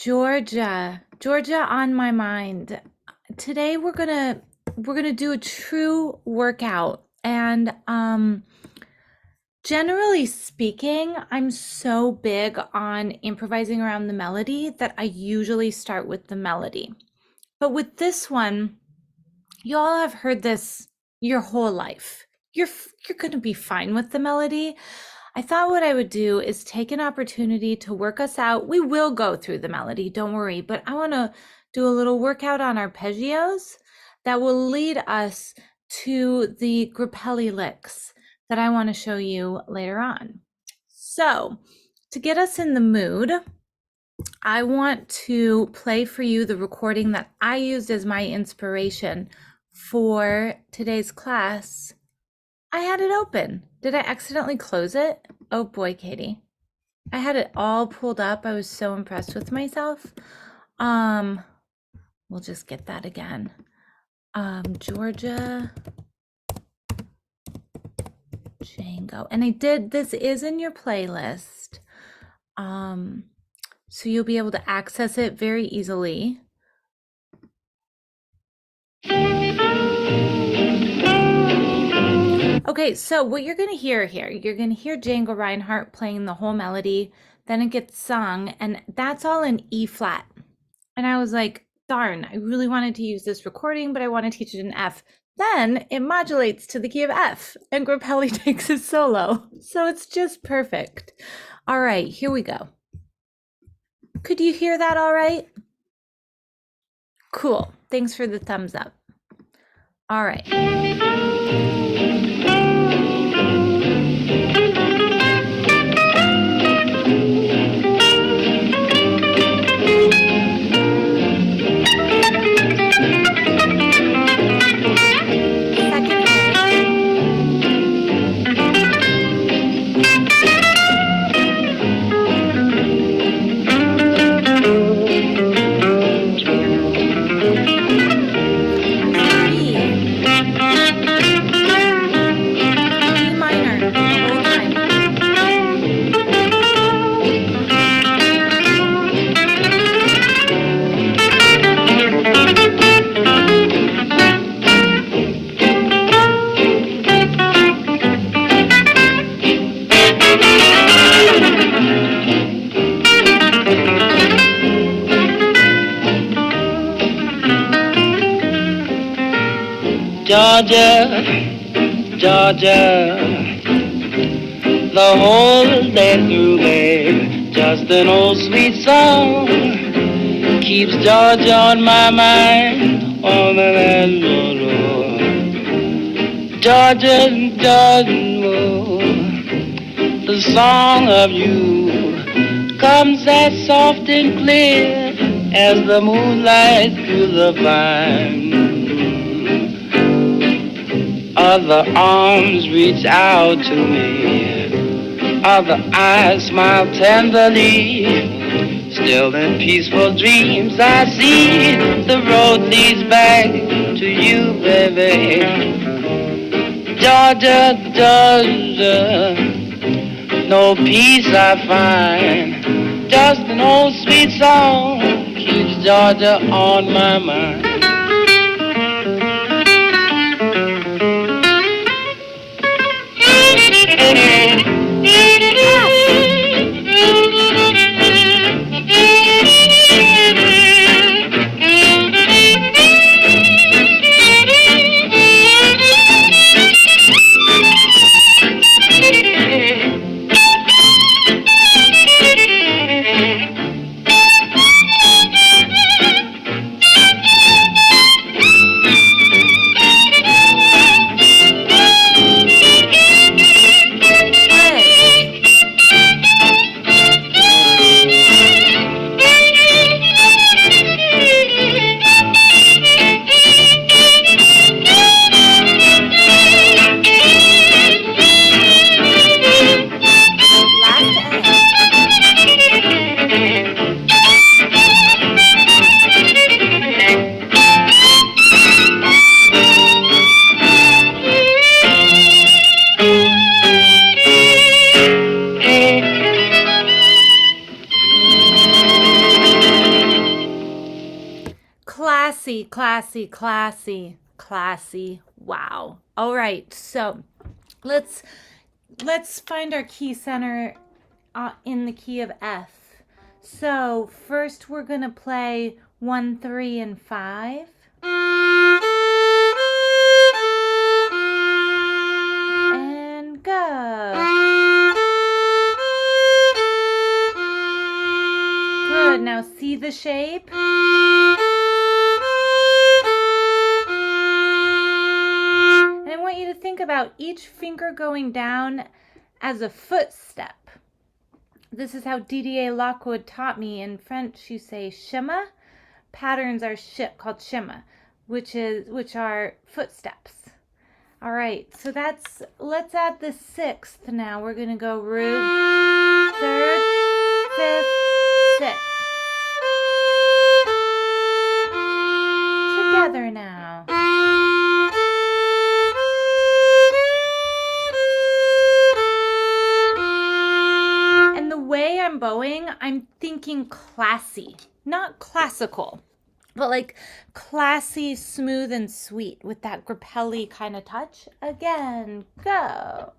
Georgia on my mind. Today we're gonna do a true workout, and generally speaking, I'm so big on improvising around the melody that I usually start with the melody. But with this one, you all have heard this your whole life. You're gonna be fine with the melody. I thought what I would do is take an opportunity to work us out. We will go through the melody, don't worry, but I want to do a little workout on arpeggios that will lead us to the grappelli licks that I want to show you later on. So, to get us in the mood, I want to play for you the recording that I used as my inspiration for today's class. I had it open. Did I accidentally close it? Oh boy, Katie. I had it all pulled up. I was so impressed with myself. We'll just get that again. Georgia Django. And this is in your playlist. So you'll be able to access it very easily. Okay, so what you're gonna hear here, you're gonna hear Django Reinhardt playing the whole melody, then it gets sung, and that's all in E flat. And I was like, darn, I really wanted to use this recording, but I want to teach it in F. Then it modulates to the key of F, and Grappelli takes his solo. So it's just perfect. All right, here we go. Could you hear that all right? Cool, thanks for the thumbs up. All right. Georgia, Georgia, the whole day through, babe, just an old sweet song keeps Georgia on my mind, on the land road. Georgia, Georgia, the song of you comes as soft and clear as the moonlight through the vine. Other arms reach out to me, other eyes smile tenderly. Still in peaceful dreams I see the road leads back to you, baby. Georgia, Georgia, no peace I find. Just an old sweet song keeps Georgia on my mind. Classy, classy, classy, classy. Wow. All right, so let's find our key center in the key of F. So first we're gonna play 1, 3, and 5. And go. Good. Now see the shape? And I want you to think about each finger going down as a footstep. This is how Didier Lockwood taught me. In French, you say chemin. Patterns are called chemin, which are footsteps. All right, so let's add the 6th now. We're gonna go root, 3rd, 5th, 6th. Together now. And the way I'm bowing, I'm thinking classy, not classical, but like classy, smooth, and sweet with that grappelli kind of touch. Again, go.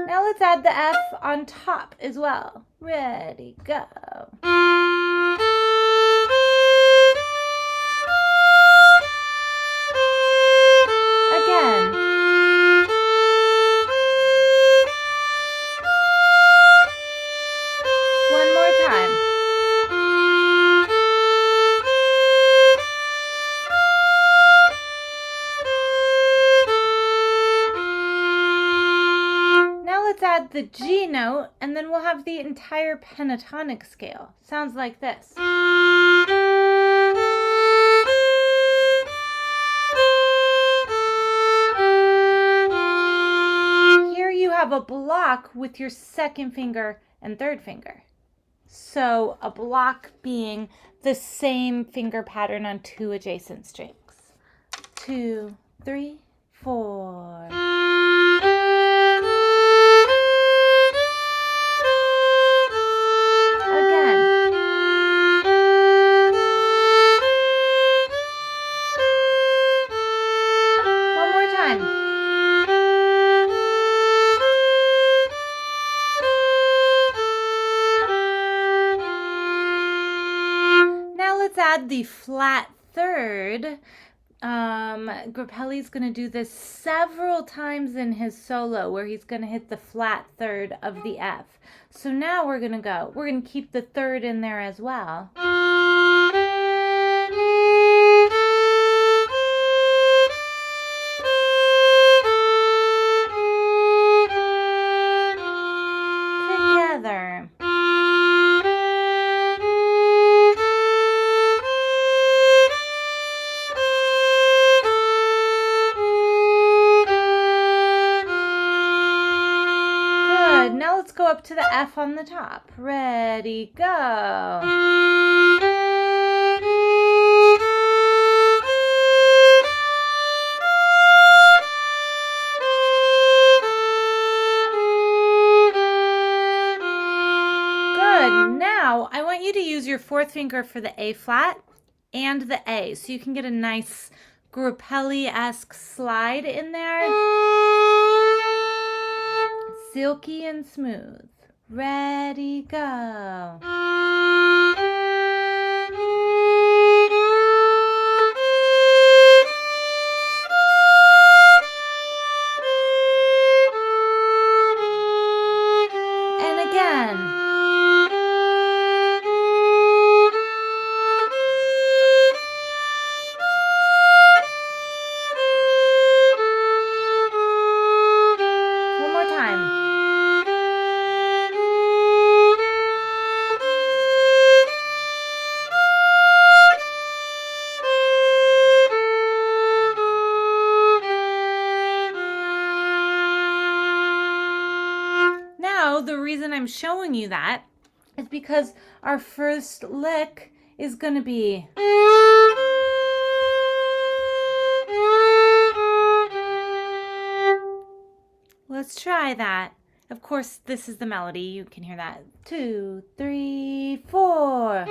Now let's add the F on top as well. Ready, go. Again. One more time. Now let's add the G note, and then we'll have the entire pentatonic scale. Sounds like this. Here you have a block with your 2nd finger and 3rd finger. So a block being the same finger pattern on 2 adjacent strings. 2, 3, 4. Again. One more time. Now let's add the flat 3rd. Grappelli's going to do this several times in his solo where he's going to hit the flat 3rd of the F. So now we're going to keep the 3rd in there as well. Together. Now let's go up to the F on the top. Ready, go. Good. Now I want you to use your 4th finger for the A flat and the A, so you can get a nice grappelli-esque slide in there. Silky and smooth. Ready, go. And again. One more time. The reason I'm showing you that is because our first lick is going to be let's try that. Of course, this is the melody. You can hear that. 2, 3, 4.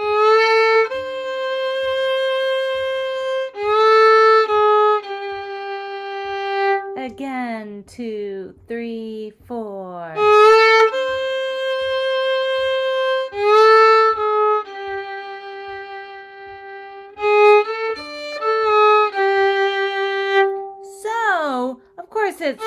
Again, 2, 3, 4. So, of course it's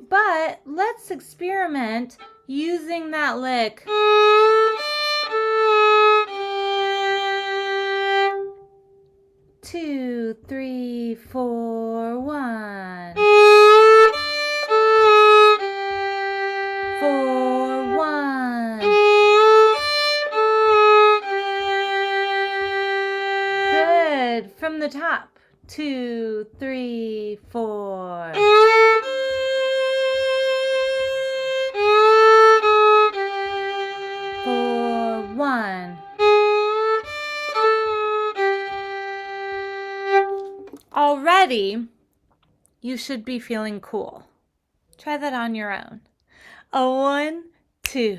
but let's experiment using that lick. 2, 3, 4, 1. 4, 1. Good. From the top. 2, 3, 4. 4, 1. Already, you should be feeling cool. Try that on your own. 1, 2,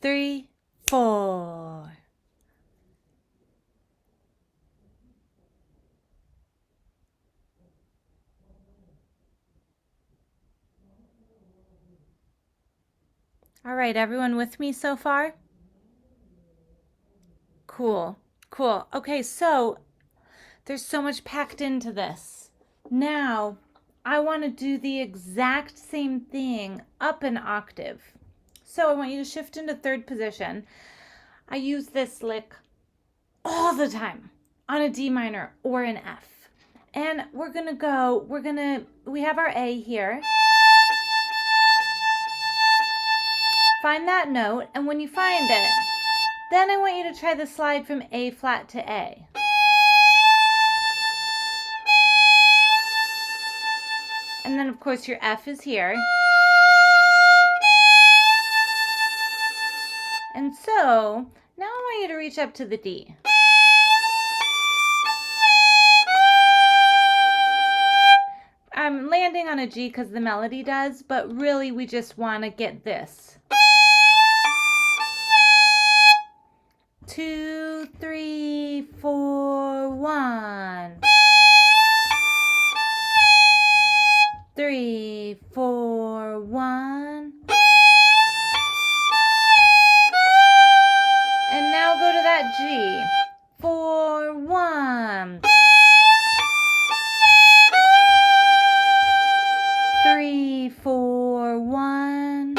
3, 4. All right, everyone with me so far? Cool, cool. Okay, so there's so much packed into this. Now, I want to do the exact same thing up an octave. So I want you to shift into third position. I use this lick all the time on a D minor or an F. And we have our A here. Find that note, and when you find it, then I want you to try the slide from A flat to A. And then of course your F is here. And so, now I want you to reach up to the D. I'm landing on a G because the melody does, but really we just want to get this. 2, 3, 4, 1. 3, 4, 1. And now go to that G. 4, 1. 3, 4, 1.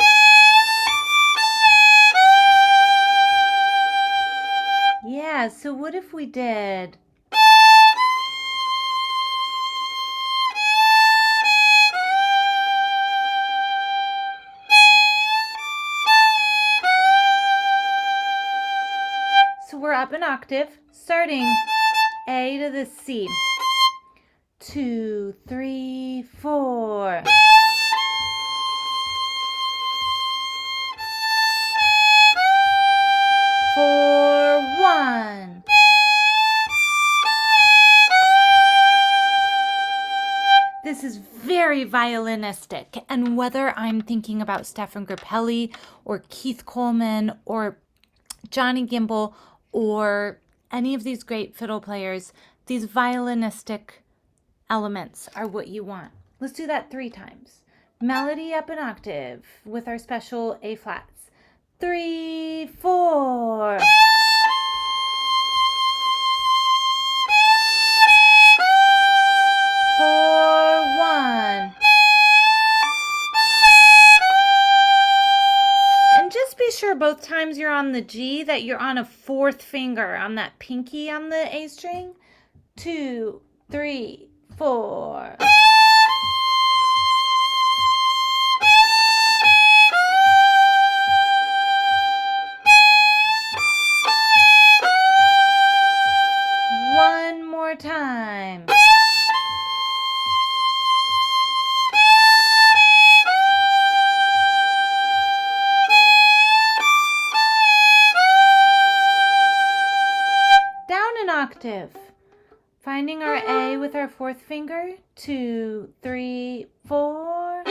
Yeah, so what if we did? So we're up an octave, starting A to the C. 2, 3, 4. 4, 1. This is very violinistic, and whether I'm thinking about Stefan Grappelli or Keith Coleman or Johnny Gimble or any of these great fiddle players, these violinistic elements are what you want. Let's do that 3 times. Melody up an octave with our special A flats. 3, 4. 4, 1. And just be sure both times you're on the G that you're on a 4th finger on that pinky on the A string. 2, 3, 4. One more time. Down an octave. Finding our A with our fourth finger. 2, 3, 4.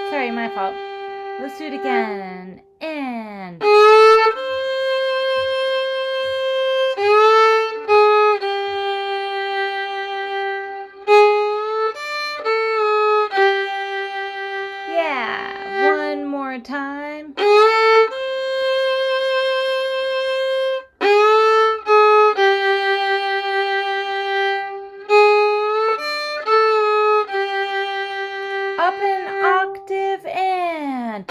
Sorry, my fault. Let's do it again. And yeah, one more time. Up an octave and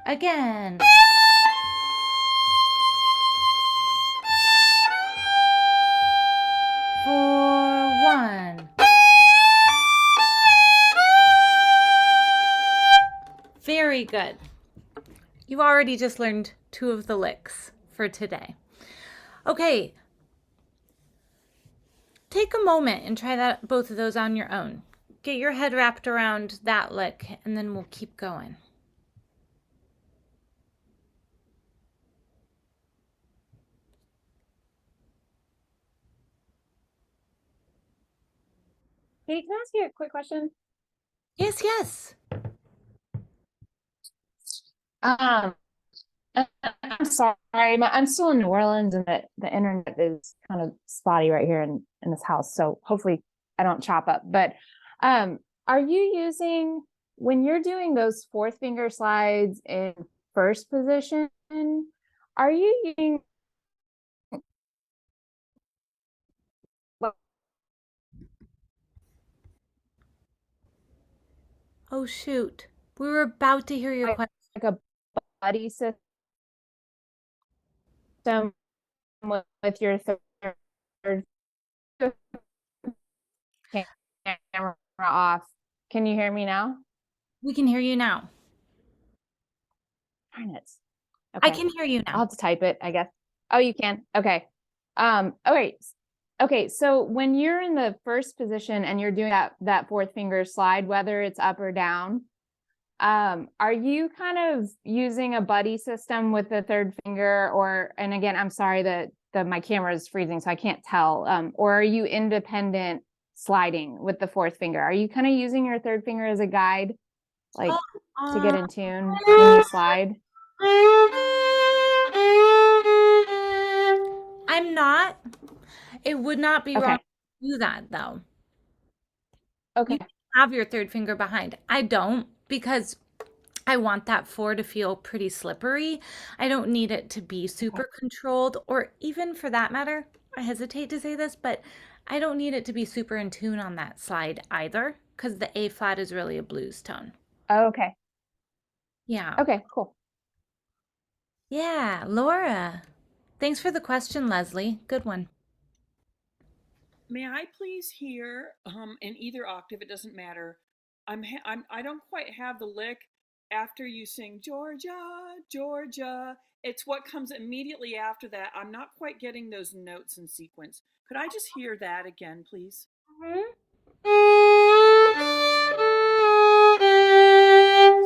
again. 4, 1. Very good. You already just learned 2 of the licks for today. Okay. Take a moment and try both of those on your own. Get your head wrapped around that lick, and then we'll keep going. Hey, can I ask you a quick question? Yes, yes. Um, I'm sorry, I'm still in New Orleans and the internet is kind of spotty right here in this house. So hopefully I don't chop up. But are you using, when you're doing those fourth finger slides in first position, are you using Oh, shoot. We were about to hear your like, question. like a buddy system with your third camera off? Can you hear me now? We can hear you now. Darn it. I Okay. can hear you I'll now. have to type it, I guess. Oh, you can. Okay. Okay. Okay. So when you're in the first position and you're doing that fourth finger slide, whether it's up or down, are you kind of using a buddy system with the third finger, or, and again, I'm sorry that my camera is freezing, so I can't tell. Or are you independent sliding with the fourth finger? Are you kind of using your third finger as a guide, like to get in tune when you slide? I'm not. It would not be wrong Okay. to do that, though. You Okay. have your third finger behind. I don't, because I want that four to feel pretty slippery. I don't need it to be super controlled, or even for that matter, I hesitate to say this, but I don't need it to be super in tune on that slide either, because the A flat is really a blues tone. Okay. Yeah. Okay, cool. Yeah, Laura. Thanks for the question, Leslie. Good one. May I please hear in either octave? It doesn't matter. I don't quite have the lick after you sing Georgia, Georgia. It's what comes immediately after that. I'm not quite getting those notes in sequence. Could I just hear that again, please?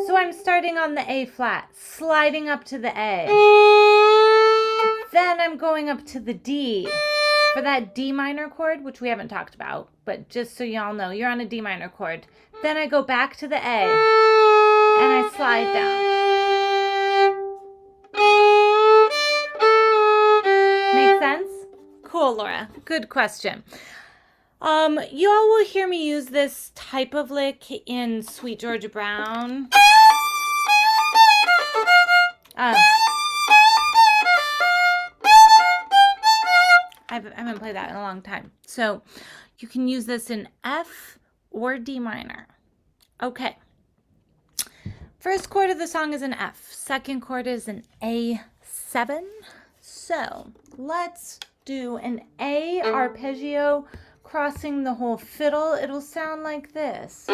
So I'm starting on the A flat, sliding up to the A. Then I'm going up to the D for that D minor chord, which we haven't talked about, but just so y'all know, you're on a D minor chord. Then I go back to the A and I slide down. Make sense? Cool, Laura. Good question. Y'all will hear me use this type of lick in Sweet Georgia Brown. I haven't played that in a long time. So you can use this in F or D minor. Okay. First chord of the song is an F. Second chord is an A7. So let's do an A arpeggio crossing the whole fiddle. It'll sound like this.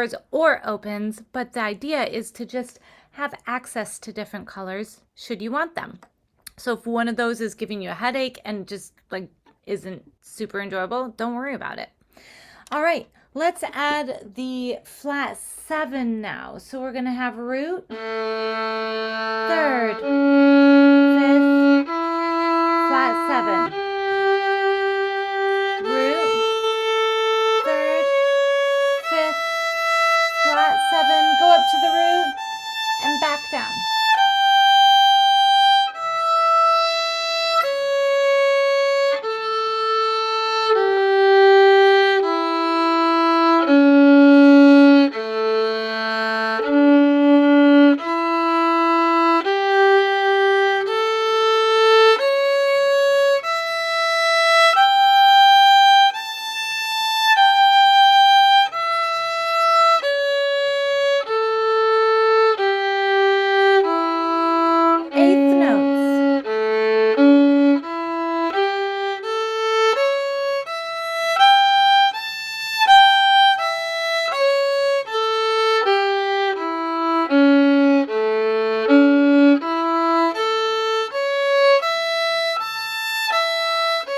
doors or opens, but the idea is to just have access to different colors should you want them. So if one of those is giving you a headache and just like isn't super enjoyable, don't worry about it. All right, let's add the flat 7 now. So we're going to have root, third, fifth, flat 7. Root, third, fifth, flat 7. Go up to the root and back down. Eighth notes.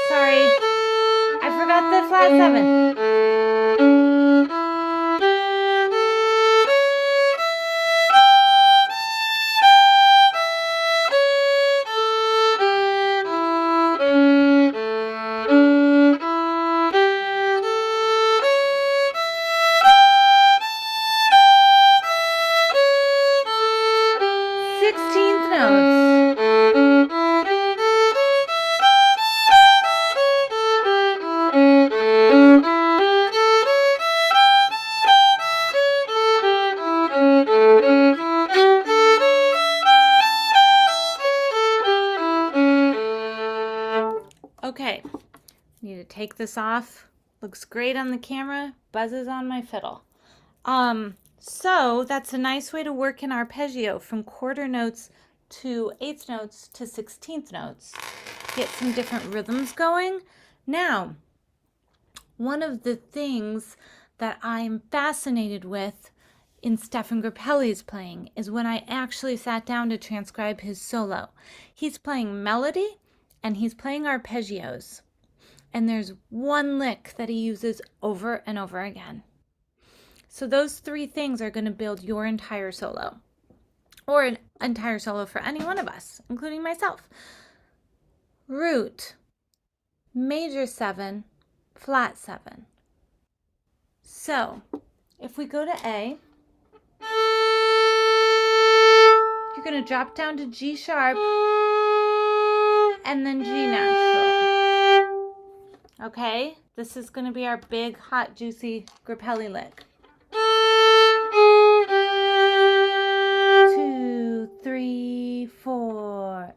Sorry, I forgot the flat 7. Sixteenth notes. Okay, need to take this off. Looks great on the camera, buzzes on my fiddle. So that's a nice way to work in arpeggio from quarter notes to eighth notes to 16th notes. Get some different rhythms going. Now, one of the things that I'm fascinated with in Stefan Grappelli's playing is when I actually sat down to transcribe his solo. He's playing melody and he's playing arpeggios. And there's one lick that he uses over and over again. So those 3 things are going to build your entire solo, or an entire solo for any one of us, including myself. Root, major 7, flat 7. So if we go to A, you're going to drop down to G sharp and then G natural. Okay, this is going to be our big, hot, juicy Grappelli lick. 2, 3, 4.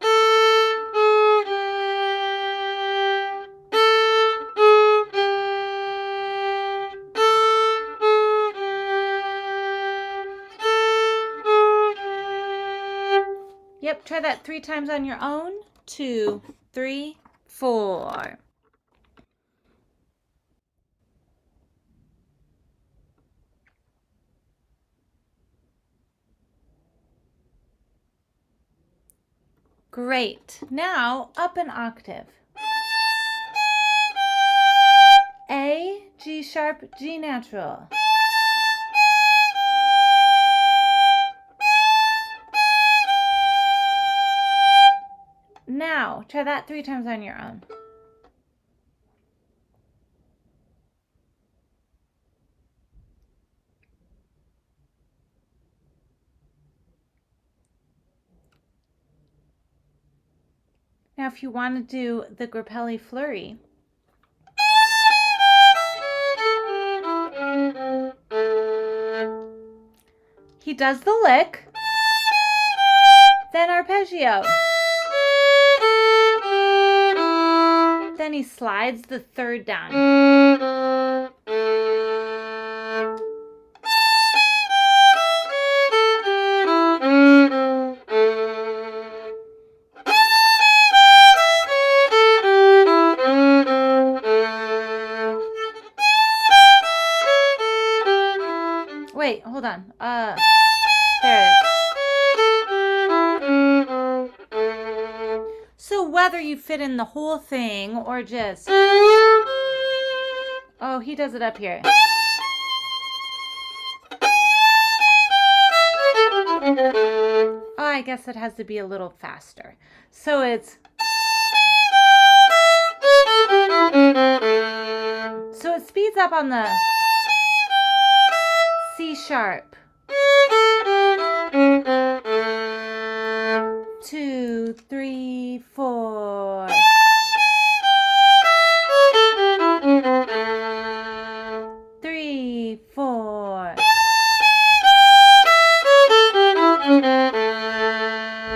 Yep, try that 3 times on your own. 2, 3, 4. Great. Now up an octave. A, G sharp, G natural. Now try that 3 times on your own. Now if you want to do the Grappelli flurry, he does the lick, then arpeggio. Then he slides the 3rd down. on. There it is. So whether you fit in the whole thing or just... Oh, he does it up here. Oh, I guess it has to be a little faster. So it's... So it speeds up on the C sharp. 2, 3, 4. Three, 4.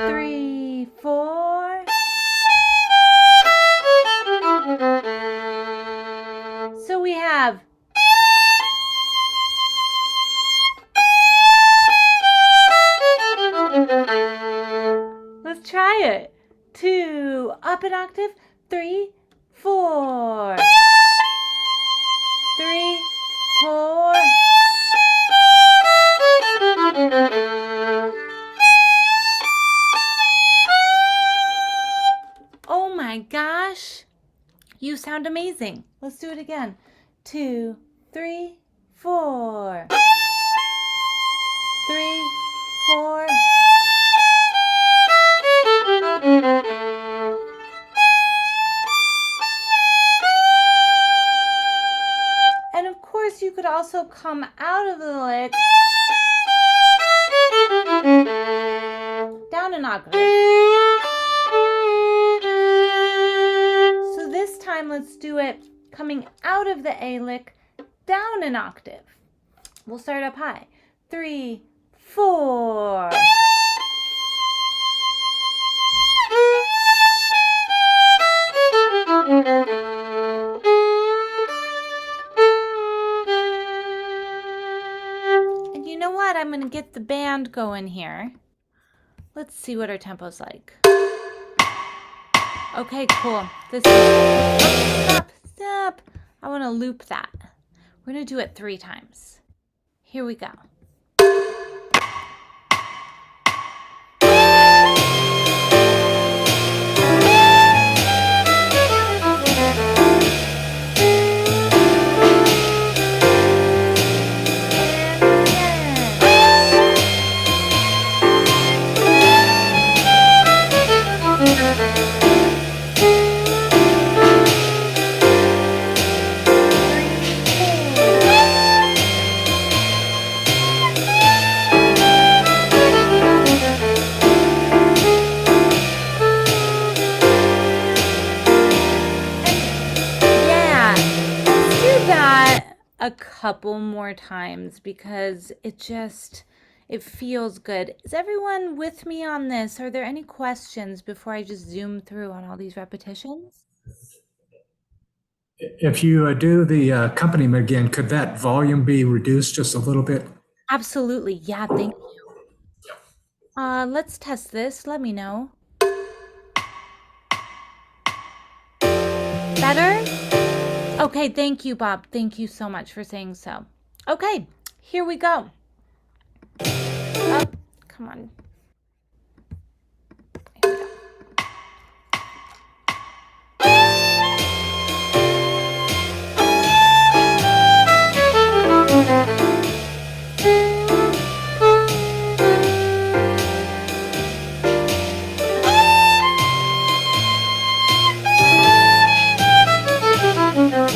3, 4. So we have let's try it. 2, up an octave. 3, 4. 3, 4. Oh my gosh. You sound amazing. Let's do it again. 2, 3, 4. 3, 4. And of course, you could also come out of the lick down an octave. So this time, let's do it coming out of the A lick down an octave. We'll start up high. 3, 4. And you know what? I'm going to get the band going here. Let's see what our tempo's like. Okay, cool. This is... Oh, stop. I want to loop that. We're going to do it 3 times. Here we go. A couple more times because it feels good. Is everyone with me on this? Are there any questions before I just zoom through on all these repetitions? If you do the accompaniment again, could that volume be reduced just a little bit? Absolutely. Yeah, thank you. Let's test this. Let me know. Better? Okay, thank you, Bob. Thank you so much for saying so. Okay, here we go. Oh, come on. Here we go.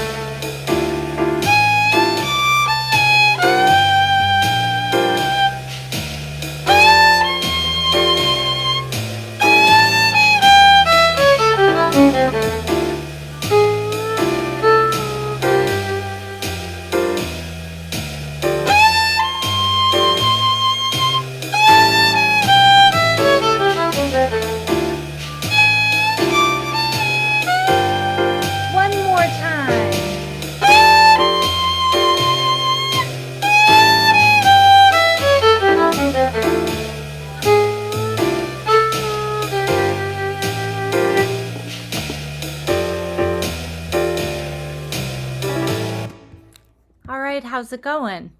How's it going?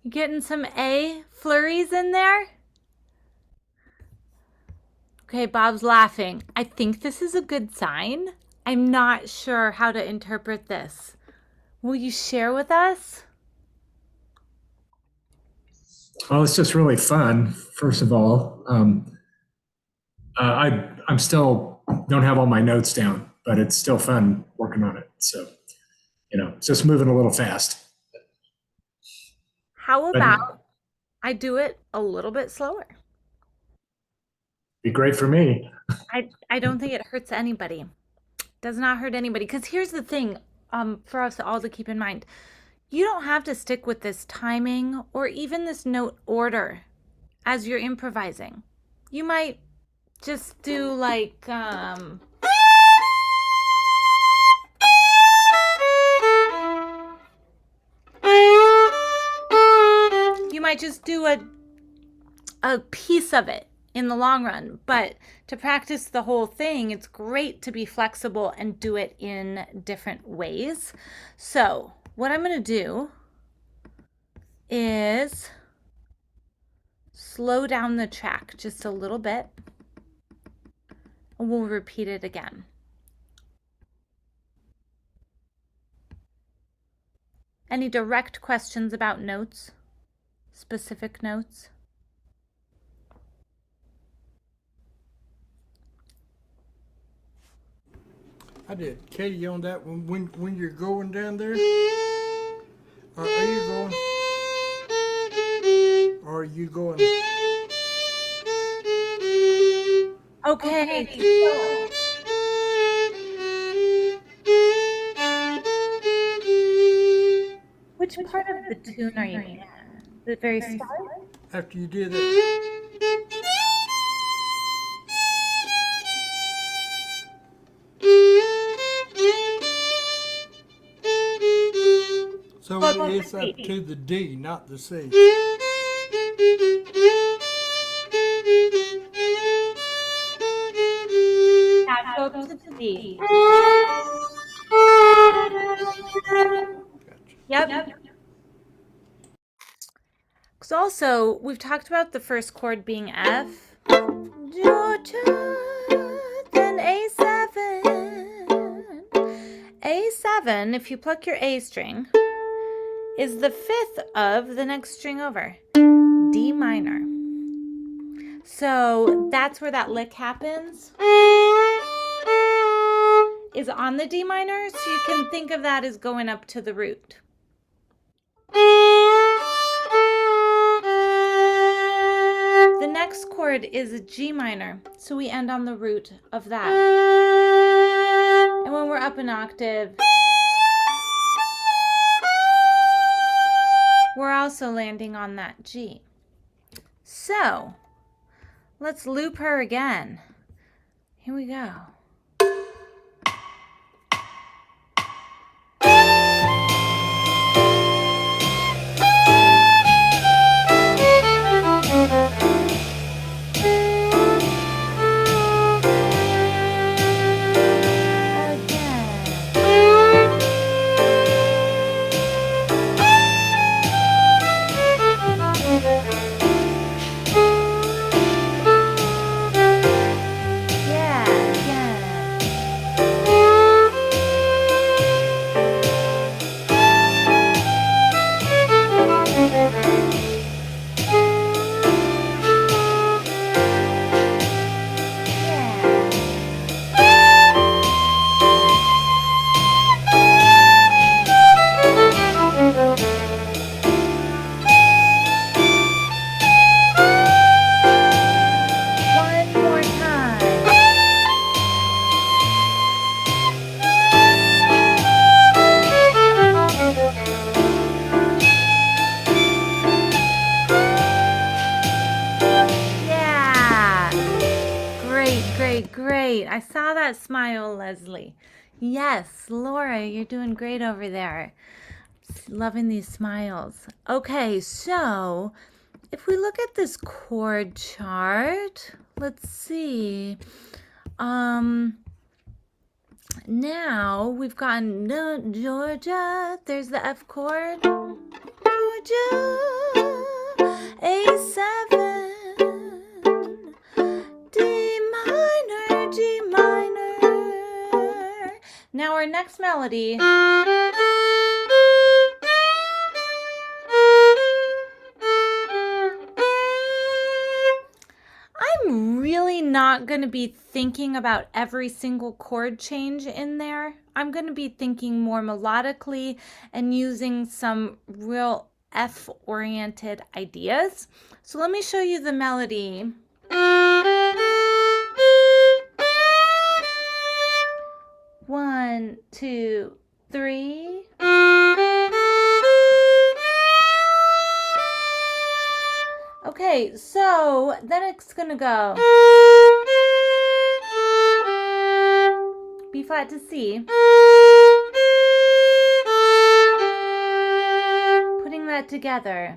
You getting some A flurries in there? Okay, Bob's laughing. I think this is a good sign. I'm not sure how to interpret this. Will you share with us? Well, it's just really fun, first of all. I'm still don't have all my notes down, but it's still fun working on it. So, it's just moving a little fast. How But it'd about I do it a little bit slower? be great for me. I don't think it hurts anybody. Does not hurt anybody. Because here's the thing, for us all to keep in mind. You don't have to stick with this timing or even this note order as you're improvising. You might just do like you might just do a piece of it in the long run, but to practice the whole thing, it's great to be flexible and do it in different ways. So, what I'm going to do is slow down the track just a little bit, and we'll repeat it again. Any direct questions about notes? Specific notes? I did. Katie, on that one, when you're going down there, are you going? Or are you going? Okay. Which part of the tune are you in? The very start? After you did that. So it's up to the D, not the C. Yeah, go up to the D. Yep. Because also, we've talked about the first chord being F. Georgia, then A7. A7, if you pluck your A string, is the fifth of the next string over, D minor. So that's where that lick happens, is on the D minor, so you can think of that as going up to the root. The next chord is a G minor, so we end on the root of that. And when we're up an octave, we're also landing on that G. So, let's loop her again. Here we go. Great. I saw that smile, Leslie. Yes, Laura, you're doing great over there. Loving these smiles. Okay, so if we look at this chord chart, let's see. Now we've gotten Georgia. There's the F chord. Georgia. A7, D minor, G minor. Now our next melody. I'm really not going to be thinking about every single chord change in there. I'm going to be thinking more melodically and using some real F-oriented ideas. So let me show you the melody. 1, 2, 3. Okay, so then it's gonna go B flat to C. Putting that together.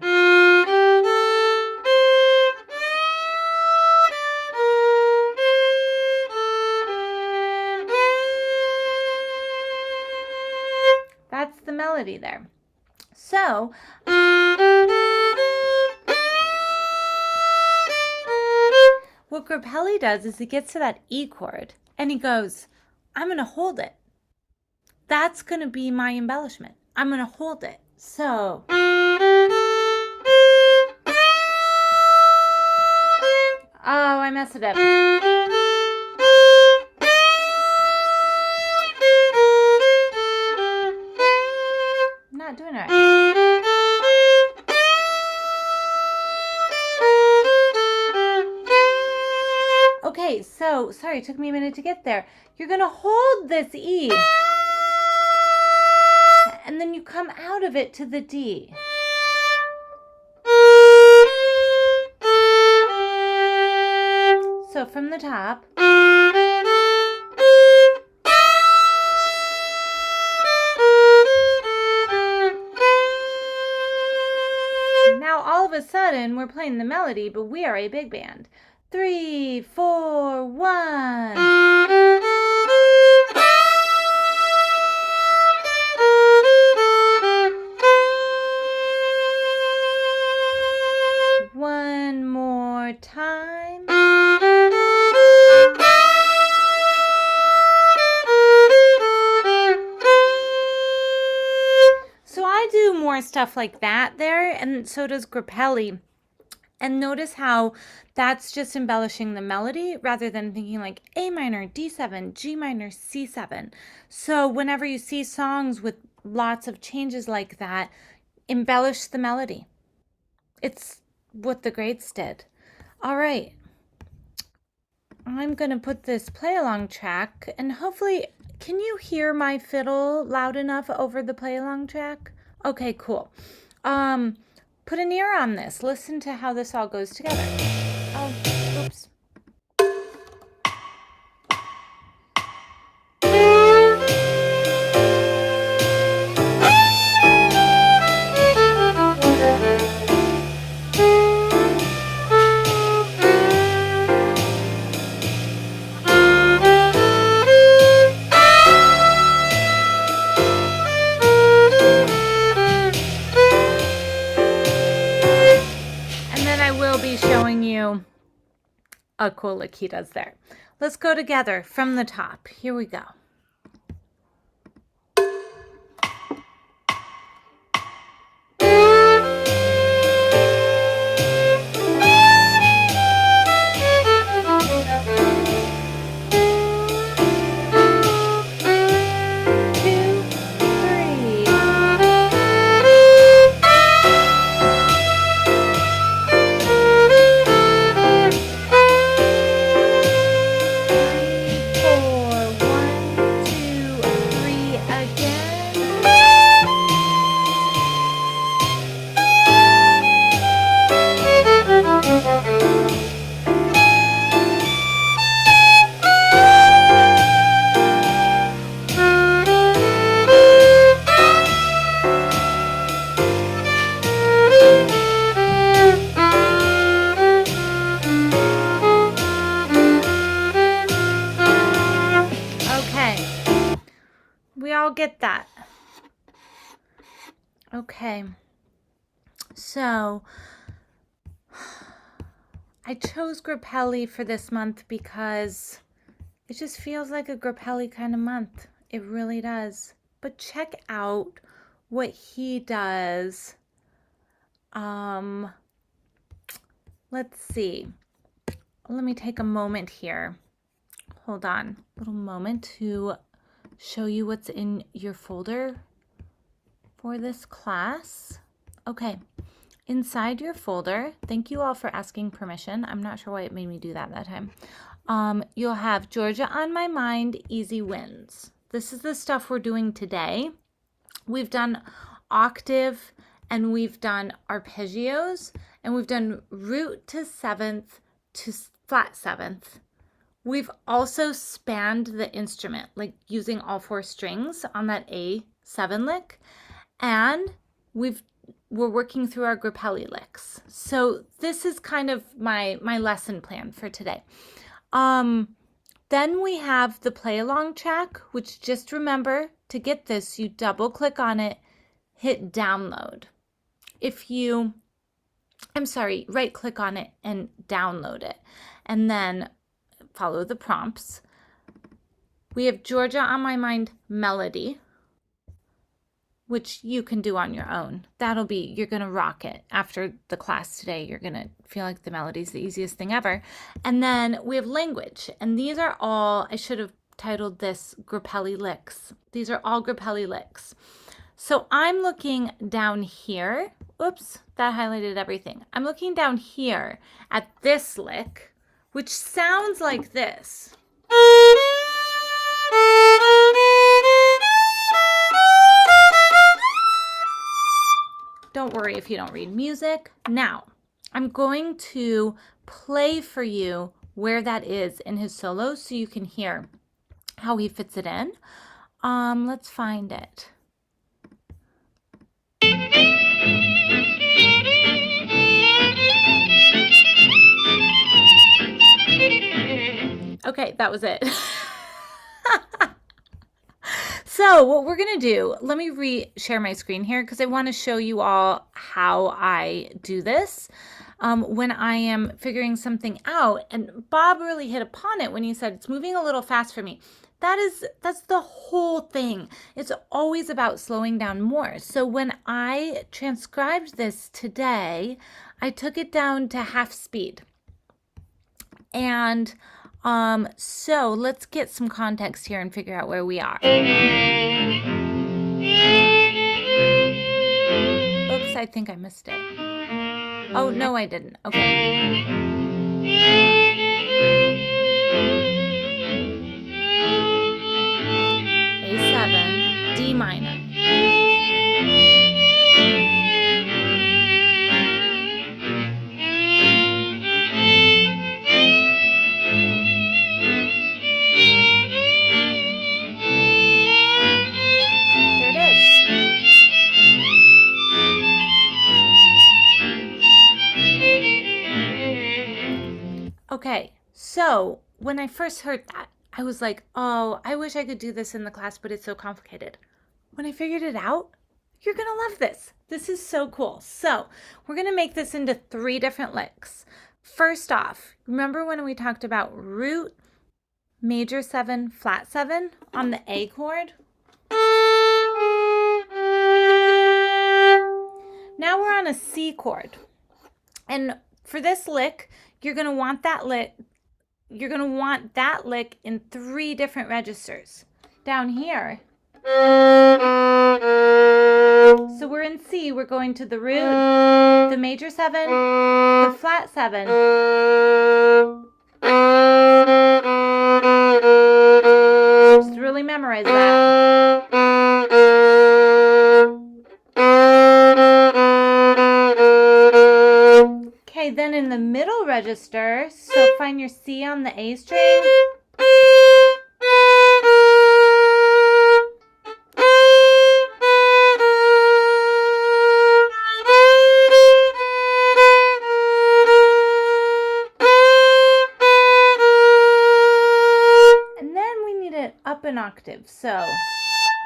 That's the melody there. So, what Grappelli does is he gets to that E chord and he goes, I'm going to hold it. That's going to be my embellishment. I'm going to hold it. So, oh, I messed it up. I'm not doing it right. Okay, so, sorry, it took me a minute to get there. You're going to hold this E. And then you come out of it to the D. So from the top. Now all of a sudden we're playing the melody, but we are a big band. 3, 4, 1. One more time. So I do more stuff like that there, and so does Grappelli. And notice how that's just embellishing the melody rather than thinking like A minor, D7, G minor, C7. So whenever you see songs with lots of changes like that, embellish the melody. It's what the greats did. All right. I'm going to put this play along track and hopefully, can you hear my fiddle loud enough over the play along track? Okay, cool. Put an ear on this. Listen to how this all goes together. Oh, oops. Showing you a cool lick he does there. Let's go together from the top. Here we go. We all get that. Okay. So I chose Grappelli for this month because it just feels like a Grappelli kind of month. It really does. But check out what he does. Let's see. Let me take a moment here. Hold on, a little moment to show you what's in your folder for this class. Okay, inside your folder, thank you all for asking permission. I'm not sure why it made me do that time. You'll have Georgia on My Mind, Easy Wins. This is the stuff we're doing today. We've done octave and we've done arpeggios and we've done root to seventh to flat seventh. We've also spanned the instrument, like using all 4 strings on that A7 lick, and we're working through our Grappelli licks. So this is kind of my lesson plan for today. Then we have the play along track, which just remember to get this, you double click on it, hit download. Right click on it and download it, and then follow the prompts. We have Georgia on My Mind melody, which you can do on your own. You're going to rock it. After the class today, you're going to feel like the melody is the easiest thing ever. And then we have language. And these are all, I should have titled this Grappelli licks. These are all Grappelli licks. So I'm looking down here. Oops, that highlighted everything. I'm looking down here at this lick, which sounds like this. Don't worry if you don't read music. Now, I'm going to play for you where that is in his solo so you can hear how he fits it in. Let's find it. Okay, that was it. So what we're going to do, let me share my screen here because I want to show you all how I do this when I am figuring something out. And Bob really hit upon it when he said, it's moving a little fast for me. That's the whole thing. It's always about slowing down more. So when I transcribed this today, I took it down to half speed. And so let's get some context here and figure out where we are. Oops, I think I missed it. Oh, no, I didn't. Okay. A7, D minor. Okay, so when I first heard that, I was like, oh, I wish I could do this in the class, but it's so complicated. When I figured it out, you're going to love this. This is so cool. So we're going to make this into 3 different licks. First off, remember when we talked about root, major 7, flat 7 on the A chord? Now we're on a C chord. And for this lick, you're going to want that lick in 3 different registers. Down here. So we're in C, we're going to the root, the major 7, the flat 7. Just really memorize that. Okay, then in the middle register, so find your C on the A string. And then we need it up an octave. So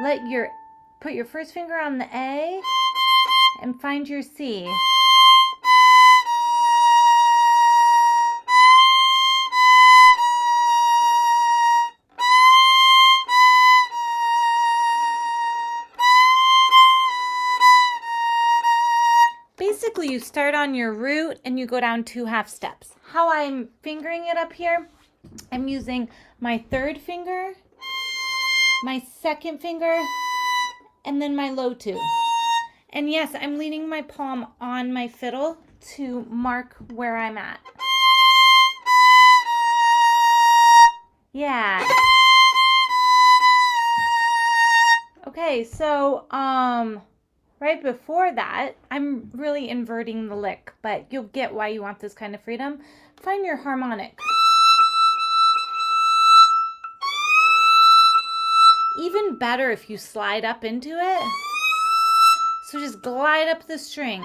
put your first finger on the A and find your C. you start on your root and you go down 2 half steps. How I'm fingering it up here, I'm using my third finger, my second finger, and then my low 2. And yes, I'm leaning my palm on my fiddle to mark where I'm at. Yeah. Okay, so right before that, I'm really inverting the lick, but you'll get why you want this kind of freedom. Find your harmonic. Even better if you slide up into it. So just glide up the string.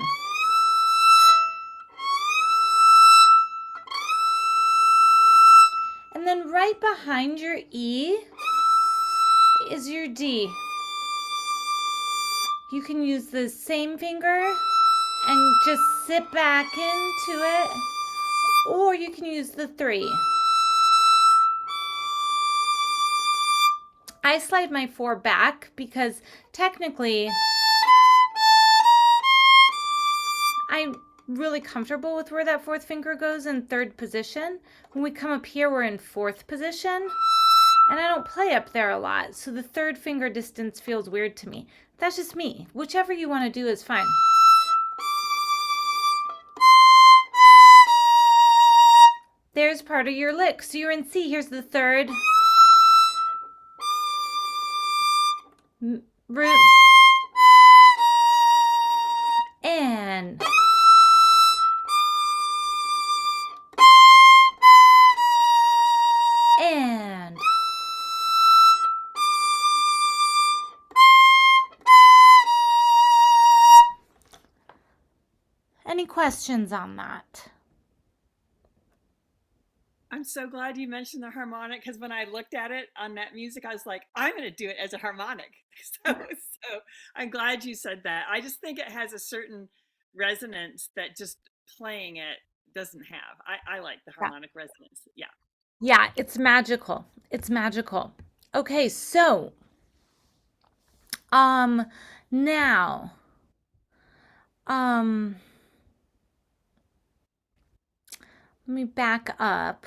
And then right behind your E is your D. You can use the same finger and just sit back into it, or you can use the 3. I slide my 4 back because technically I'm really comfortable with where that 4th finger goes in 3rd position. When we come up here, we're in 4th position, and I don't play up there a lot, so the 3rd finger distance feels weird to me. That's just me. Whichever you want to do is fine. There's part of your lick. So you're in C. Here's the 3rd. Root. And. And. Any questions on that? I'm so glad you mentioned the harmonic, because when I looked at it on that music, I was like, I'm going to do it as a harmonic. So I'm glad you said that. I just think it has a certain resonance that just playing it doesn't have. I like the harmonic resonance. Yeah. Yeah, it's magical. It's magical. Okay, so now let me back up.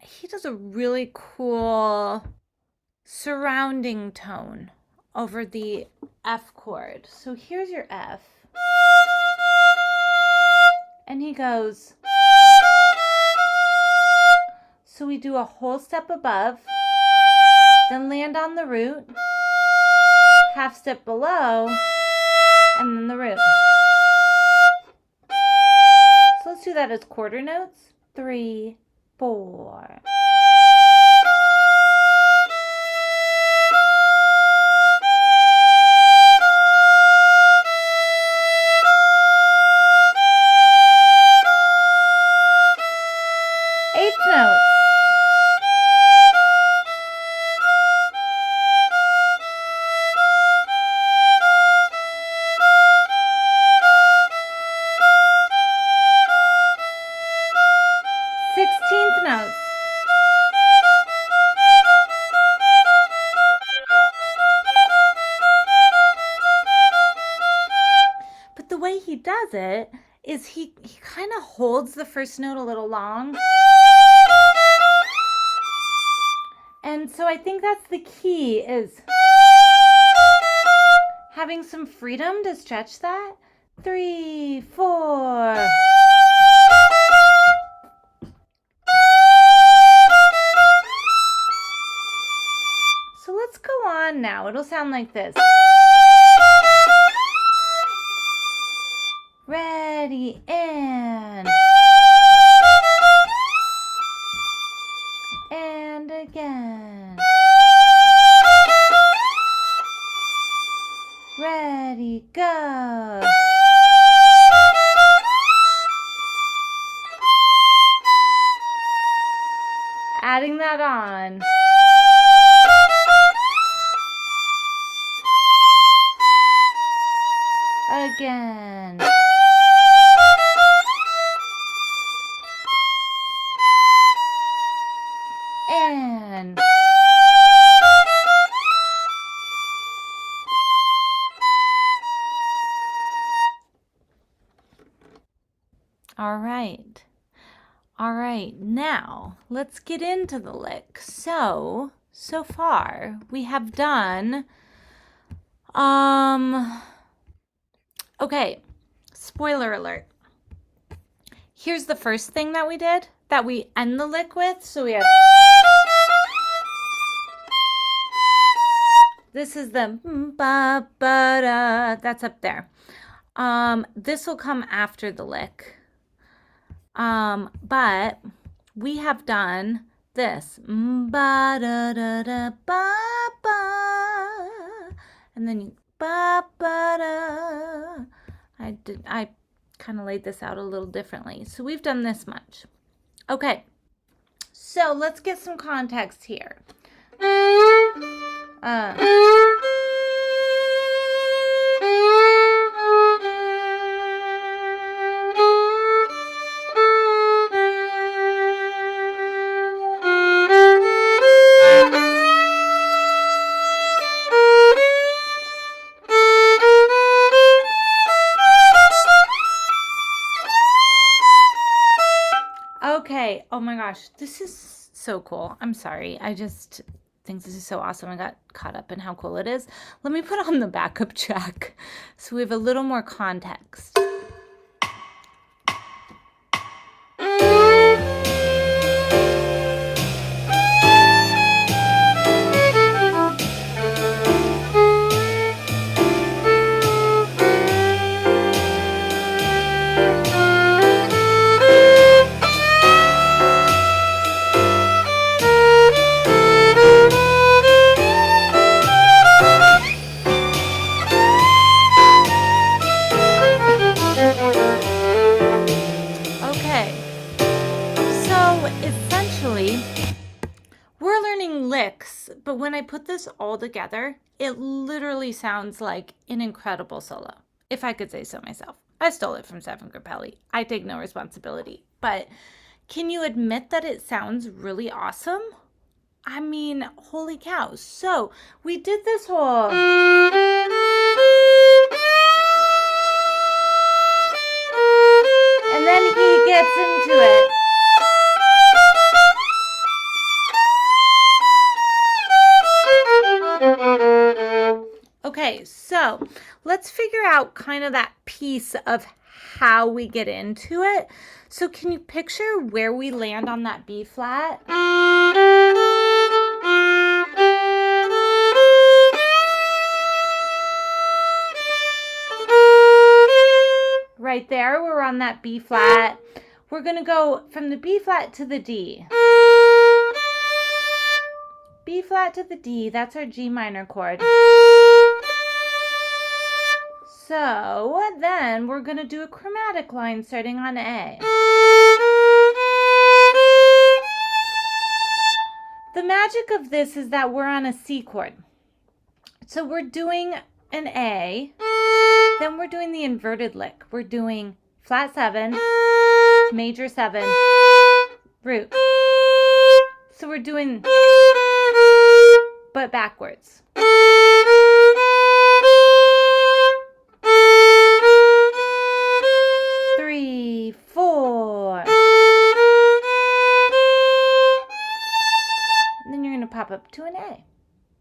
He does a really cool surrounding tone over the F chord. So here's your F. And he goes. So we do a whole step above, then land on the root, half step below, and then the root. So let's do that as quarter notes. 3, 4. Eighth notes. Notes. But the way he does it is he kind of holds the first note a little long. And so I think that's the key, is having some freedom to stretch that. 3, 4. So let's go on now. It'll sound like this. Ready, and again. Ready, go. Adding that on. Again. And All right, now let's get into the lick. So far we have done, okay, spoiler alert. Here's the first thing that we did, that we end the lick with. So we have, this is the ba ba da, that's up there. This will come after the lick. But we have done this, ba da da da ba ba, and then you ba ba da. I kind of laid this out a little differently. So we've done this much. Okay, so let's get some context here. Okay, oh my gosh, this is so cool. I'm sorry, I just think this is so awesome. I got caught up in how cool it is. Let me put on the backup track so we have a little more context. Okay, so essentially, we're learning licks, but when I put this all together, it literally sounds like an incredible solo, if I could say so myself. I stole it from Stefan Grappelli. I take no responsibility. But can you admit that it sounds really awesome? I mean, holy cow. So we did this whole... And then he gets into it. Okay, so let's figure out kind of that piece of how we get into it. So can you picture where we land on that B flat? Right there, we're on that B flat. We're going to go from the B flat to the D. B flat to the D, that's our G minor chord. So then we're going to do a chromatic line starting on A. The magic of this is that we're on a C chord. So we're doing an A, then we're doing the inverted lick. We're doing flat 7, major 7, root. So we're doing, but backwards. Three, 4. And then you're going to pop up to an A.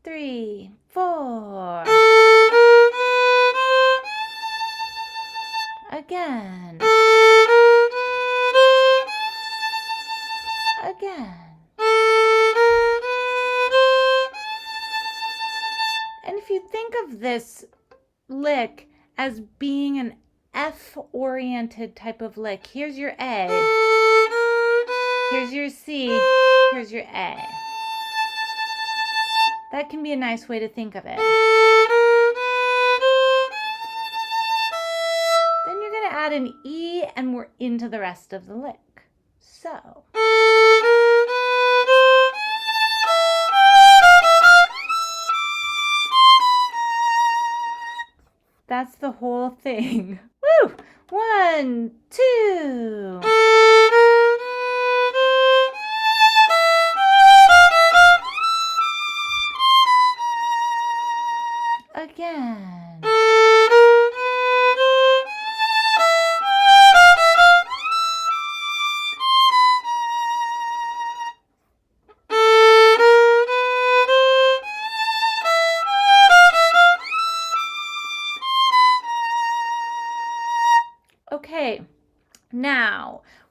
3, 4. Again. Again. And if you think of this lick as being an F-oriented type of lick, here's your A, here's your C, here's your A. That can be a nice way to think of it. Then you're going to add an E and we're into the rest of the lick. So. That's the whole thing. Woo! 1, 2. Again.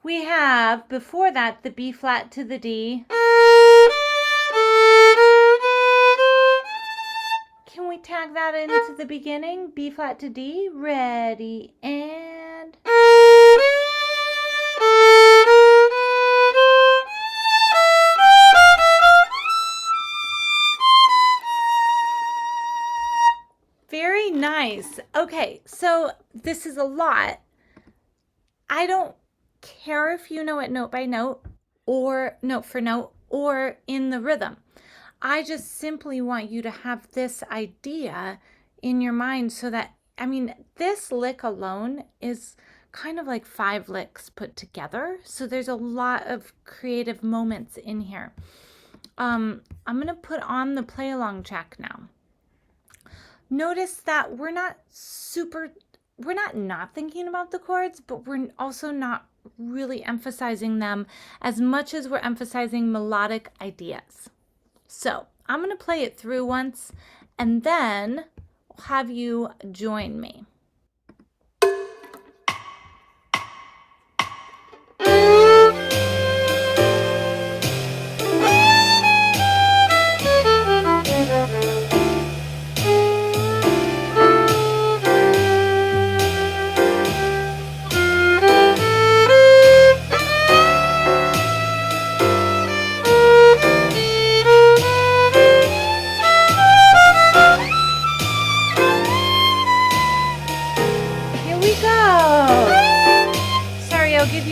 We have, before that, the B flat to the D. Can we tag that into the beginning? B flat to D. Ready, and... Very nice. Okay, so this is a lot. I don't care if you know it note by note or note for note or in the rhythm. I just simply want you to have this idea in your mind so that, I mean, this lick alone is kind of like 5 licks put together. So there's a lot of creative moments in here. I'm going to put on the play along track now. Notice that we're not thinking about the chords, but we're also not really emphasizing them as much as we're emphasizing melodic ideas. So I'm going to play it through once and then I'll have you join me.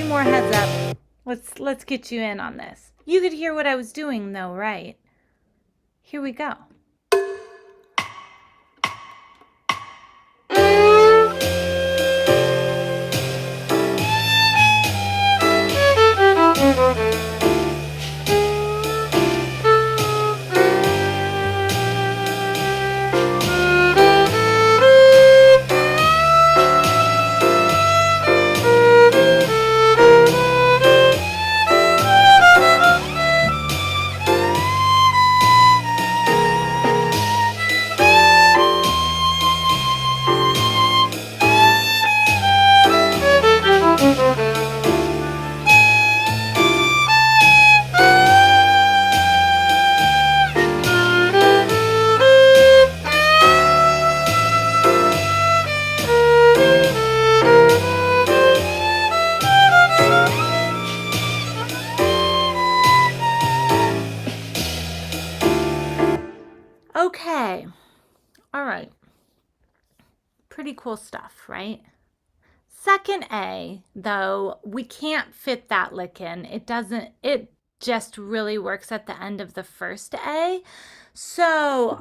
More heads up. Let's get you in on this. You could hear what I was doing though, right? Here we go. Okay. All right. Pretty cool stuff, right? Second A, though, we can't fit that lick in. It just really works at the end of the first A. So,